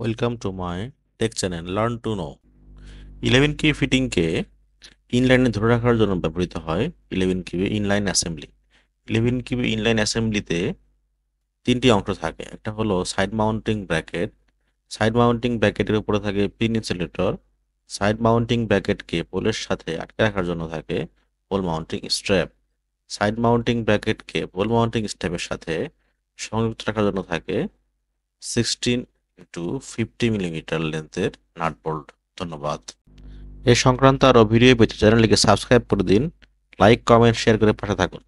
Welcome to my tech channel learn to know. 11 Q ফিটিংকে ইনলাইনে ধরে রাখার জন্য ব্যবহৃত হয় 11 Q inline assembly. 11 Q inline অ্যাসেম্বলিতে তিনটি অংশ থাকে। একটা হলো side mounting bracket. Side mounting ব্র্যাকেটের উপরে থাকে পিন ইনসুলেটর। সাইড মাউন্টিং ব্র্যাকেটকে পোলের সাথে আটকে রাখার জন্য থাকে pole mounting strap. Side mounting ব্র্যাকেটকে পোল মাউন্টিং স্ট্র্যাপের সাথে সংযুক্ত রাখার জন্য থাকে 16x50 মিলিমিটার লেন্থের নাট বোল্ট। ধন্যবাদ। এ সংক্রান্ত আরও ভিডিও পেতে চ্যানেলটিকে সাবস্ক্রাইব করে দিন, লাইক, কমেন্ট, শেয়ার করে পাশে থাকুন।